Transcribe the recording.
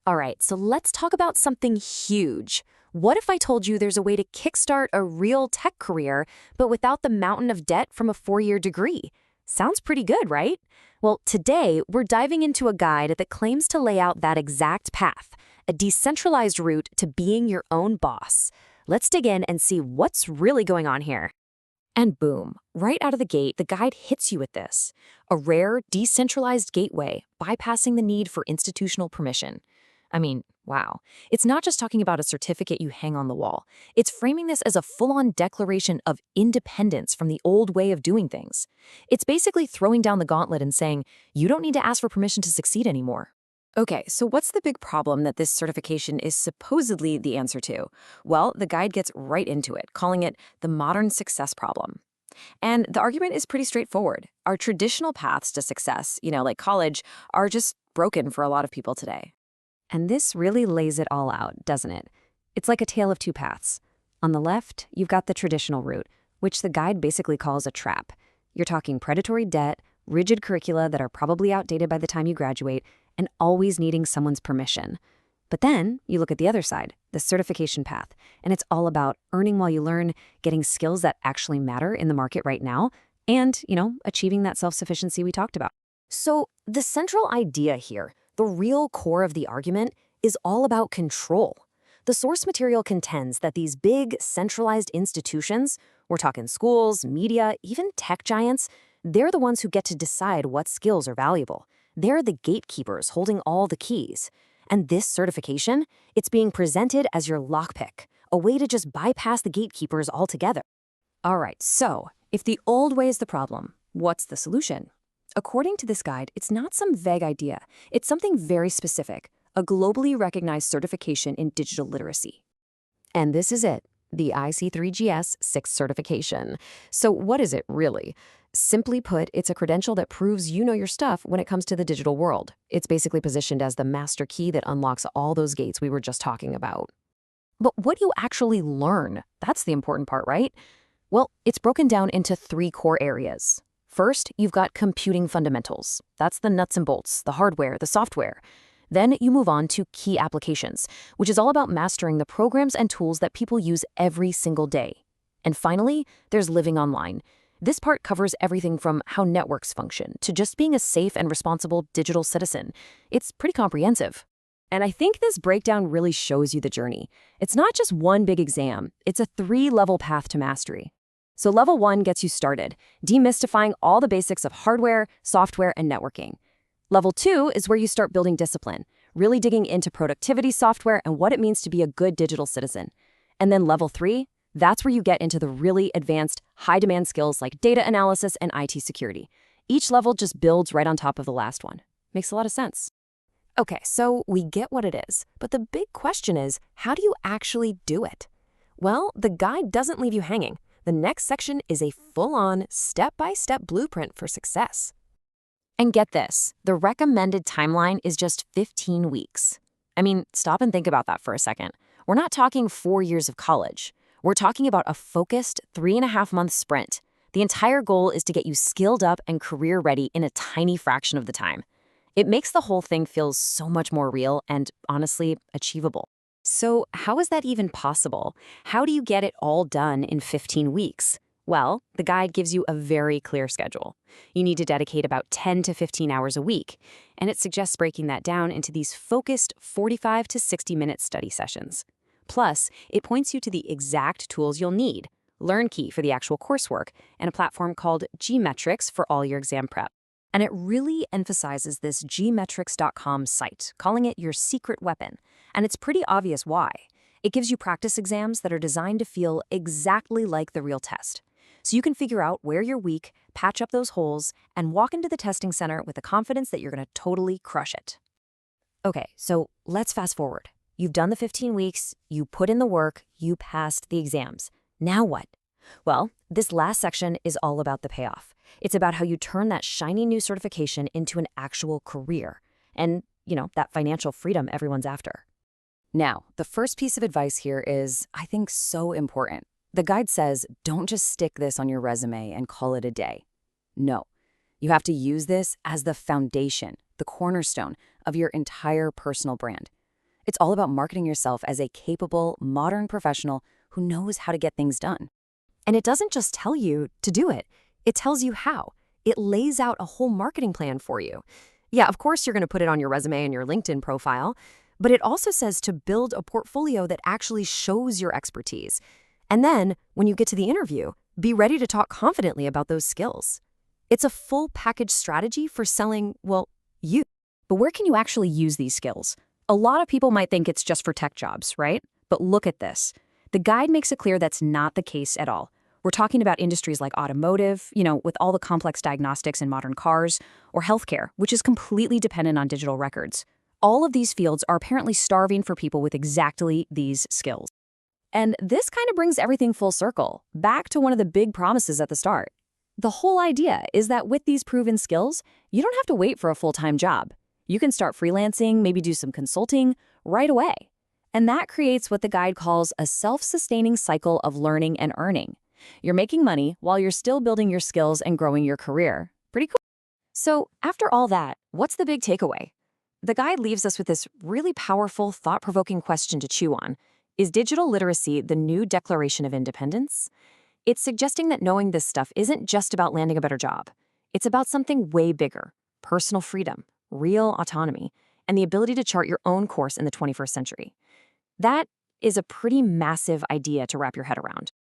All right, so let's talk about something huge. What if I told you there's a way to kickstart a real tech career, but without the mountain of debt from a 4-year degree? Sounds pretty good, right? Well, today we're diving into a guide that claims to lay out that exact path, a decentralized route to being your own boss. Let's dig in and see what's really going on here. And boom, right out of the gate, the guide hits you with this: a rare, decentralized gateway, bypassing the need for institutional permission. I mean, wow. It's not just talking about a certificate you hang on the wall. It's framing this as a full-on declaration of independence from the old way of doing things. It's basically throwing down the gauntlet and saying, you don't need to ask for permission to succeed anymore. Okay, so what's the big problem that this certification is supposedly the answer to? Well, the guide gets right into it, calling it the modern success problem. And the argument is pretty straightforward. Our traditional paths to success, like college, are just broken for a lot of people today. And this really lays it all out, doesn't it? It's like a tale of two paths. On the left, you've got the traditional route, which the guide basically calls a trap. You're talking predatory debt, rigid curricula that are probably outdated by the time you graduate, and always needing someone's permission. But then you look at the other side, the certification path, and it's all about earning while you learn, getting skills that actually matter in the market right now, and, achieving that self-sufficiency we talked about. So the central idea here, the real core of the argument, is all about control. The source material contends that these big, centralized institutions, we're talking schools, media, even tech giants, they're the ones who get to decide what skills are valuable. They're the gatekeepers holding all the keys. And this certification, it's being presented as your lockpick, a way to just bypass the gatekeepers altogether. All right, so if the old way is the problem, what's the solution? According to this guide, it's not some vague idea. It's something very specific, a globally recognized certification in digital literacy. And this is it, the IC3-GS6 certification. So what is it really? Simply put, it's a credential that proves you know your stuff when it comes to the digital world. It's basically positioned as the master key that unlocks all those gates we were just talking about. But what do you actually learn? That's the important part, right? Well, it's broken down into 3 core areas. First, you've got computing fundamentals. That's the nuts and bolts, the hardware, the software. Then you move on to key applications, which is all about mastering the programs and tools that people use every single day. And finally, there's living online. This part covers everything from how networks function to just being a safe and responsible digital citizen. It's pretty comprehensive. And I think this breakdown really shows you the journey. It's not just one big exam, it's a 3-level path to mastery. So level 1 gets you started, demystifying all the basics of hardware, software, and networking. Level 2 is where you start building discipline, really digging into productivity software and what it means to be a good digital citizen. And then level 3, that's where you get into the really advanced, high-demand skills like data analysis and IT security. Each level just builds right on top of the last one. Makes a lot of sense. Okay, so we get what it is, but the big question is, how do you actually do it? Well, the guide doesn't leave you hanging. The next section is a full-on, step-by-step blueprint for success. And get this, the recommended timeline is just 15 weeks. I mean, stop and think about that for a second. We're not talking 4 years of college. We're talking about a focused 3.5-month sprint. The entire goal is to get you skilled up and career ready in a tiny fraction of the time. It makes the whole thing feel so much more real and, honestly, achievable. So how is that even possible? How do you get it all done in 15 weeks? Well, the guide gives you a very clear schedule. You need to dedicate about 10 to 15 hours a week, and it suggests breaking that down into these focused 45 to 60-minute study sessions. Plus, it points you to the exact tools you'll need, LearnKey for the actual coursework, and a platform called Gmetrics for all your exam prep. And it really emphasizes this Gmetrics.com site, calling it your secret weapon. And it's pretty obvious why. It gives you practice exams that are designed to feel exactly like the real test. So you can figure out where you're weak, patch up those holes, and walk into the testing center with the confidence that you're going to totally crush it. Okay, so let's fast forward. You've done the 15 weeks, you put in the work, you passed the exams. Now what? Well, this last section is all about the payoff. It's about how you turn that shiny new certification into an actual career and, that financial freedom everyone's after. Now, the first piece of advice here is, I think, so important. The guide says, don't just stick this on your resume and call it a day. No, you have to use this as the foundation, the cornerstone of your entire personal brand. It's all about marketing yourself as a capable, modern professional who knows how to get things done. And it doesn't just tell you to do it, it tells you how. It lays out a whole marketing plan for you. Yeah, of course, you're going to put it on your resume and your LinkedIn profile, but it also says to build a portfolio that actually shows your expertise. And then, when you get to the interview, be ready to talk confidently about those skills. It's a full package strategy for selling, well, you. But where can you actually use these skills? A lot of people might think it's just for tech jobs, right? But look at this. The guide makes it clear that's not the case at all. We're talking about industries like automotive, with all the complex diagnostics in modern cars, or healthcare, which is completely dependent on digital records. All of these fields are apparently starving for people with exactly these skills. And this kind of brings everything full circle, back to one of the big promises at the start. The whole idea is that with these proven skills, you don't have to wait for a full-time job. You can start freelancing, maybe do some consulting right away. And that creates what the guide calls a self-sustaining cycle of learning and earning. You're making money while you're still building your skills and growing your career. Pretty cool. So after all that, what's the big takeaway? The guide leaves us with this really powerful, thought-provoking question to chew on. Is digital literacy the new Declaration of Independence? It's suggesting that knowing this stuff isn't just about landing a better job. It's about something way bigger: personal freedom, real autonomy, and the ability to chart your own course in the 21st century. That is a pretty massive idea to wrap your head around.